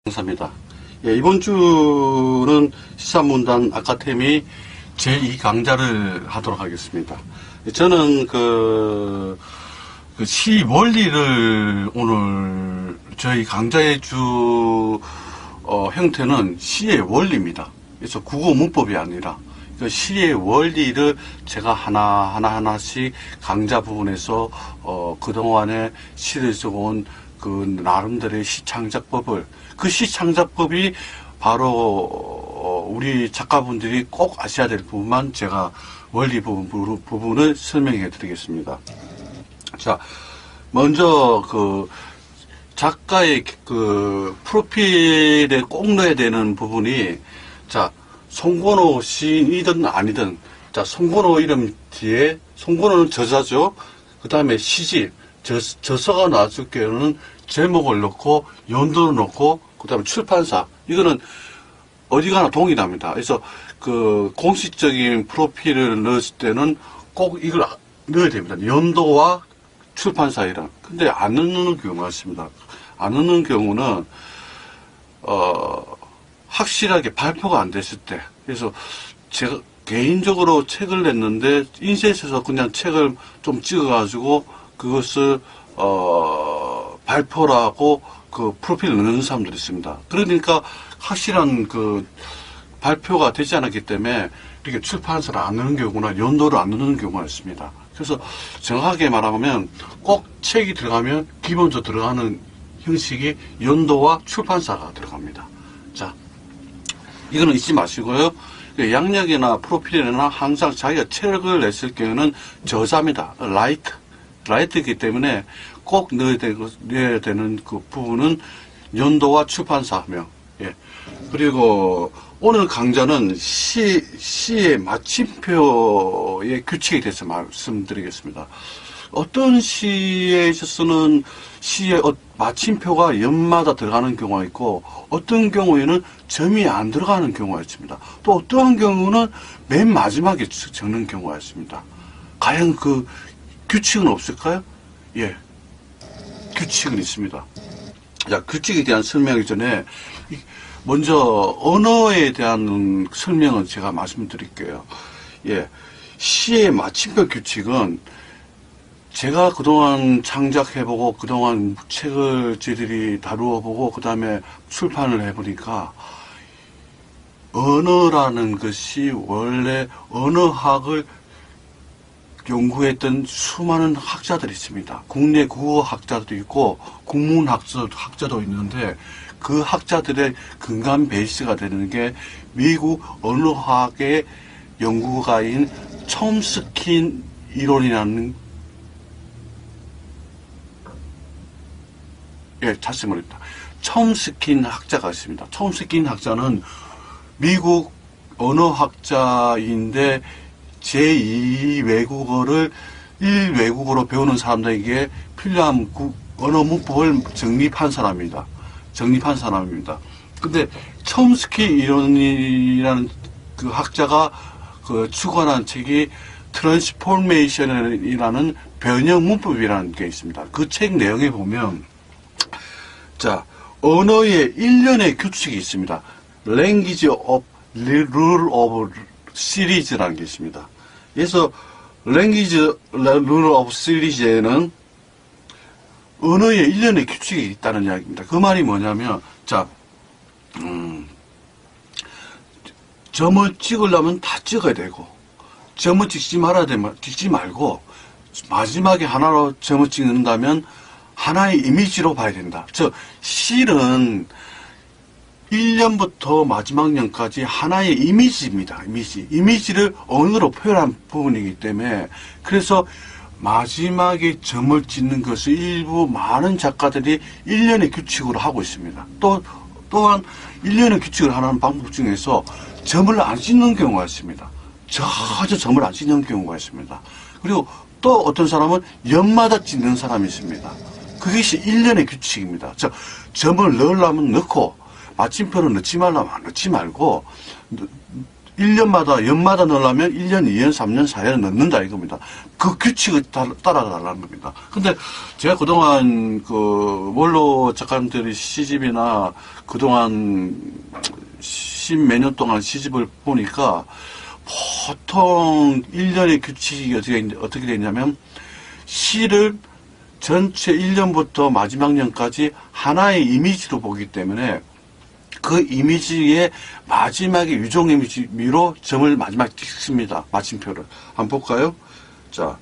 감사합니다. 예, 이번 주는 시사문단 아카데미 제2강좌를 하도록 하겠습니다. 저는 시 원리를 오늘 저희 강좌의 주 형태는 시의 원리입니다. 그래서 국어 문법이 아니라 시의 원리를 제가 하나씩 강좌 부분에서 그동안에 시를 적어온 그 나름대로의 시창작법을, 그 시창작법이 바로 우리 작가분들이 꼭 아셔야 될 부분만 제가 원리 부분을 설명해 드리겠습니다. 자, 먼저 작가의 프로필에 꼭 넣어야 되는 부분이, 자, 송건호 시인이든 아니든, 자, 송건호 이름 뒤에, 송건호는 저자죠. 그 다음에 시집, 저서가 나왔을 경우는 제목을 넣고, 연도를 넣고, 그 다음에 출판사. 이거는 어디 가나 동일합니다. 그래서 공식적인 프로필을 넣었을 때는 꼭 이걸 넣어야 됩니다. 연도와 출판사이랑. 근데 안 넣는 경우가 있습니다. 안 넣는 경우는, 확실하게 발표가 안 됐을 때. 그래서 제가 개인적으로 책을 냈는데, 인쇄해서 그냥 책을 좀 찍어가지고, 그것을, 발표를 하고, 프로필을 넣는 사람들이 있습니다. 그러니까, 확실한 발표가 되지 않았기 때문에, 이렇게 출판사를 안 넣는 경우나, 연도를 안 넣는 경우가 있습니다. 그래서, 정확하게 말하면, 꼭 책이 들어가면, 기본적으로 들어가는 형식이 연도와 출판사가 들어갑니다. 자, 이거는 잊지 마시고요. 양력이나 프로필이나 항상 자기가 책을 냈을 경우는 저자입니다. 라이트이기 때문에 꼭 넣어야 되는 그 부분은 연도와 출판사명. 예. 그리고 오늘 강좌는 시의 마침표의 규칙에 대해서 말씀드리겠습니다. 어떤 시에 있어서는 시의 마침표가 연마다 들어가는 경우가 있고, 어떤 경우에는 점이 안 들어가는 경우가 있습니다. 또 어떠한 경우는 맨 마지막에 적는 경우가 있습니다. 과연 그 규칙은 없을까요? 예. 규칙은 있습니다. 자, 규칙에 대한 설명하기 전에 먼저 언어에 대한 설명은 제가 말씀드릴게요. 예. 시의 마침표 규칙은 제가 그동안 창작해보고, 그동안 책을 저희들이 다루어보고, 그 다음에 출판을 해보니까, 언어라는 것이 원래 언어학을 연구했던 수많은 학자들이 있습니다. 국내 국어학자도 있고, 국문학자도 있는데, 그 학자들의 근간 베이스가 되는 게 미국 언어학의 연구가인 촘스키 이론이라는, 예, 자스모입니다. 촘스키 학자가 있습니다. 촘스키 학자는 미국 언어학자인데 제2 외국어를 1외국어로 배우는 사람들에게 필요한 언어 문법을 정립한 사람입니다. 근데 촘스키 이론이라는 그 학자가 추구하는 책이 트랜스포메이션이라는 변형 문법이라는 게 있습니다. 그 책 내용에 보면, 자, 언어의 일련의 규칙이 있습니다. Language of Rule of Series라는 게 있습니다. 그래서 Language Rule of Series에는 언어의 일련의 규칙이 있다는 이야기입니다. 그 말이 뭐냐면, 자, 점을 찍으려면 다 찍어야 되고, 점을 찍지 말고, 마지막에 하나로 점을 찍는다면 하나의 이미지로 봐야 된다. 즉, 실은 1년부터 마지막 년까지 하나의 이미지입니다. 이미지를 언어로 표현한 부분이기 때문에, 그래서 마지막에 점을 찍는 것을 일부 많은 작가들이 1년의 규칙으로 하고 있습니다. 또한 1년의 규칙을 하는 방법 중에서 점을 안 찍는 경우가 있습니다. 전혀 점을 안 찍는 경우가 있습니다. 그리고 또 어떤 사람은 연마다 찍는 사람이 있습니다. 그것이 1년의 규칙입니다. 즉, 점을 넣으려면 넣고, 마침표를 넣지 말라면 넣지 말고, 1년마다, 연마다 넣으려면 1년, 2년, 3년, 4년 넣는다 이겁니다. 그 규칙을 따라가달라는 겁니다. 근데 제가 그동안 원로 작가님들이 시집이나 그동안 십몇 년 동안 시집을 보니까 보통 1년의 규칙이 어떻게 되냐면 시를 전체 1년부터 마지막 년까지 하나의 이미지로 보기 때문에 그 이미지의 마지막에 유종 이미지로 점을 마지막에 찍습니다. 마침표를. 한번 볼까요? 자,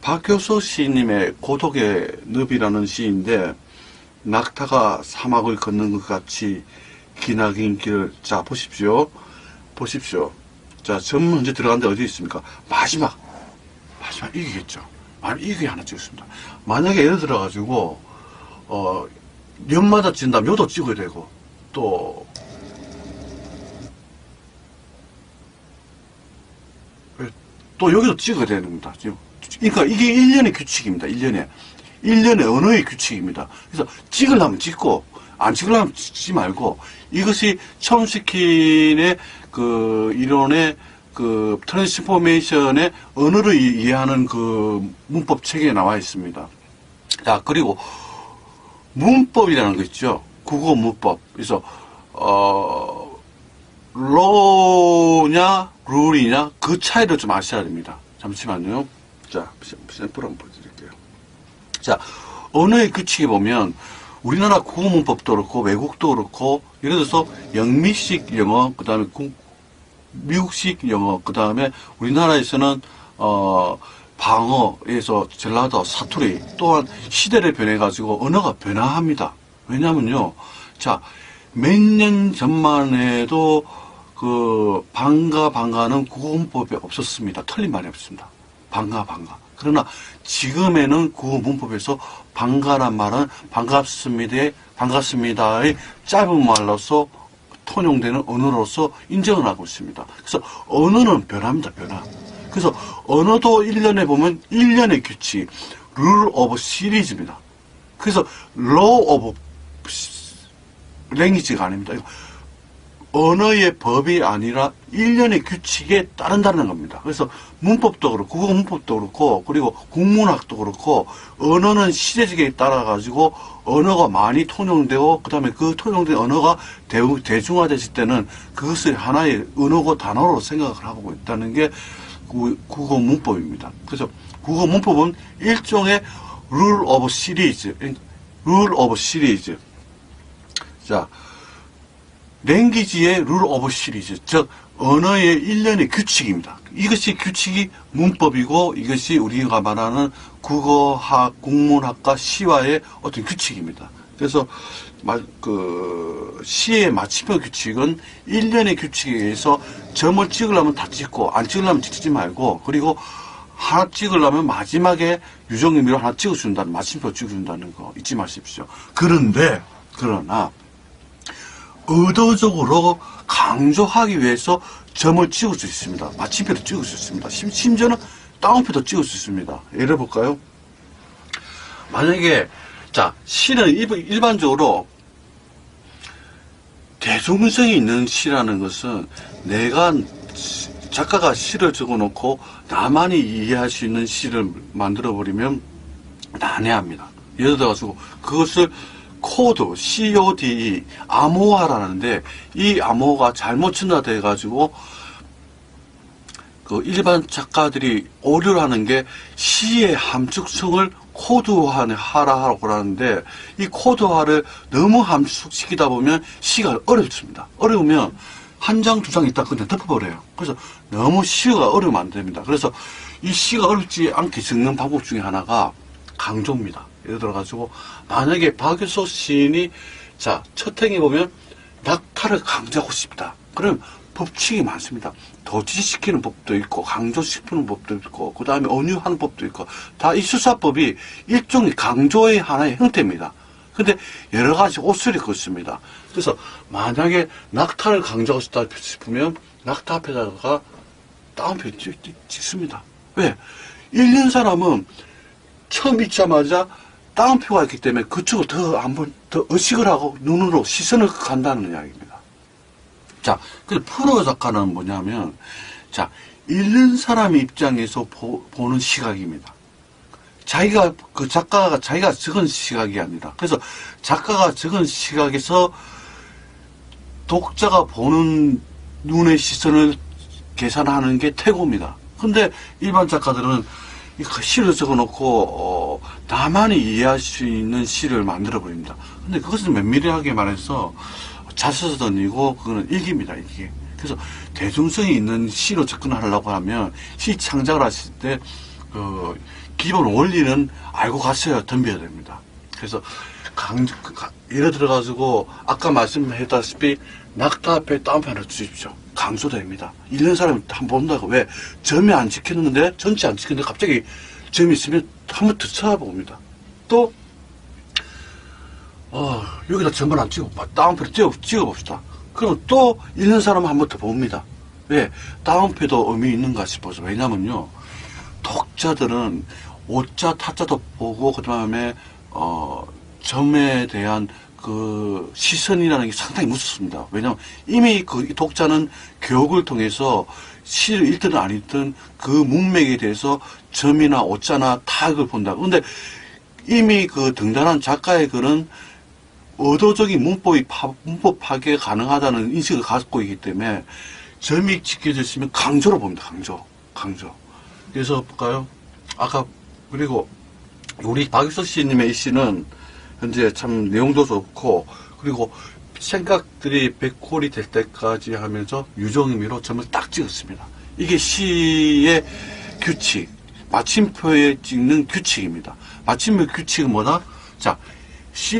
박효서 시인님의 고독의 늪이라는 시인데, 낙타가 사막을 걷는 것 같이 기나긴 길을, 자, 보십시오. 보십시오. 자, 점 먼저 들어간데 어디 있습니까? 마지막 이기겠죠. 이게 하나 찍었습니다. 만약에 예를 들어가지고, 연마다 찍는다면 요도 찍어야 되고, 또 여기도 찍어야 되는 겁니다. 그러니까 이게 1년의 규칙입니다. 1년의 언어의 규칙입니다. 그래서 찍으려면 찍고, 안 찍으려면 찍지 말고, 이것이 촘스키의 이론의 트랜스포메이션의 언어를 이해하는 문법 책에 나와 있습니다. 자, 그리고 문법이라는 거 있죠. 국어 문법. 그래서 law냐 룰이냐 그 차이를 좀 아셔야 됩니다. 잠시만요. 자, 샘플 한번 보여드릴게요. 자, 언어의 규칙에 보면 우리나라 국어 문법도 그렇고 외국도 그렇고, 예를 들어서 영미식 영어, 그 다음에 미국식 영어, 그 다음에 우리나라에서는 방어에서 젤라도, 사투리, 또한 시대를 변해가지고 언어가 변화합니다. 왜냐면요, 자, 몇 년 전만 해도 반가는 국어문법에 없었습니다. 틀린 말이 없습니다. 반가. 그러나 지금에는 국어문법에서 반가란 말은 반갑습니다의 짧은 말로서 통용되는 언어로서 인정을 하고 있습니다. 그래서 언어는 변합니다. 그래서 언어도 1년에 보면 1년의 규칙, rule of series입니다. 그래서 law of language가 아닙니다. 언어의 법이 아니라 1년의 규칙에 따른다는 겁니다. 그래서 문법도 그렇고, 국어 문법도 그렇고, 그리고 국문학도 그렇고, 언어는 시대적에 따라 가지고 언어가 많이 통용되고, 그 다음에 그 통용된 언어가 대중화됐을 때는 그것을 하나의 언어고 단어로 생각을 하고 있다는 게 국어 문법입니다. 그래서 국어 문법은 일종의 rule of series. 자, 랭귀지의 룰 오브 시리즈, 즉 언어의 1년의 규칙입니다. 이것이 규칙이 문법이고, 이것이 우리가 말하는 국어학, 국문학과 시와의 어떤 규칙입니다. 그래서 시의 마침표 규칙은 1년의 규칙에 의해서 점을 찍으려면 다 찍고, 안 찍으려면 찍지 말고, 그리고 하나 찍으려면 마지막에 유종의미로 하나 찍어준다는, 마침표 찍어준다는 거 잊지 마십시오. 그러나 의도적으로 강조하기 위해서 점을 찍을 수 있습니다. 마침표도 찍을 수 있습니다. 심지어는 따옴표도 찍을 수 있습니다. 예를 볼까요? 만약에, 자, 시는 일반적으로 대중성이 있는 시라는 것은 작가가 시를 적어놓고 나만이 이해할 수 있는 시를 만들어버리면 난해합니다. 예를 들어가지고 그것을 코드, CODE, 암호화라는데, 이 암호가 잘못 전달돼가지고, 일반 작가들이 오류를 하는 게 시의 함축성을 코드화하라고 하는데, 이 코드화를 너무 함축시키다 보면 시가 어렵습니다. 어려우면 한 장, 두 장 있다 그냥 덮어버려요. 그래서 너무 시가 어려우면 안 됩니다. 그래서 이 시가 어렵지 않게 적는 방법 중에 하나가 강조입니다. 예를 들어가지고, 만약에 박효서 시인이, 자, 첫 행에 보면, 낙타를 강조하고 싶다. 그럼 법칙이 많습니다. 도지시키는 법도 있고, 강조시키는 법도 있고, 그 다음에 언유하는 법도 있고, 다 이 수사법이 일종의 강조의 하나의 형태입니다. 근데 여러 가지 옷을 입고 있습니다. 그래서 만약에 낙타를 강조하고 싶다 싶으면, 낙타 앞에다가 따옴표 찍습니다. 왜? 읽는 사람은 처음 읽자마자 따옴표가 있기 때문에 그쪽을 더 의식을 하고 눈으로 시선을 간다는 이야기입니다. 자, 그 프로 작가는 뭐냐면, 자, 읽는 사람 입장에서 보는 시각입니다. 작가가 자기가 적은 시각이 아니라, 그래서 작가가 적은 시각에서 독자가 보는 눈의 시선을 계산하는 게 태고입니다. 근데 일반 작가들은 시를 적어놓고, 나만이 이해할 수 있는 시를 만들어버립니다. 근데 그것은 면밀하게 말해서 자서전이고, 그거는 일기입니다, 일기. 그래서 대중성이 있는 시로 접근하려고 하면 시 창작을 하실 때 기본 원리는 알고 갔어야 덤벼야 됩니다. 그래서 예를 들어 가지고 아까 말씀했다시피 낙타 앞에 따옴표 하나 주십시오. 강조됩니다. 읽는 사람이 한번 본다고. 왜? 점이 안 찍혔는데 전체 안 찍혔는데 갑자기 점이 있으면 한번 더 쳐다봅니다. 또 여기다 점을 안 찍고 따옴표를 찍어봅시다. 그럼 또 읽는 사람은 한 번 더 봅니다. 왜? 따옴표도 의미 있는가 싶어서. 왜냐면요, 독자들은 오자, 타자도 보고, 그 다음에, 점에 대한 그 시선이라는 게 상당히 무섭습니다. 왜냐면 이미 그 독자는 교육을 통해서 시를 읽든 안 읽든 그 문맥에 대해서 점이나 오자나 타격을 본다. 근데 이미 그 등단한 작가의 글은 의도적인 문법 파괴 가능하다는 인식을 갖고 있기 때문에 점이 지켜졌으면 강조로 봅니다. 강조. 그래서 볼까요? 아까 그리고 우리 박익석 씨님의 이 시는 현재 참 내용도 좋고, 그리고 생각들이 백홀이 될 때까지 하면서 유정의미로 점을 딱 찍었습니다. 이게 시의 규칙, 마침표에 찍는 규칙입니다. 마침표 규칙은 뭐다? 자, 시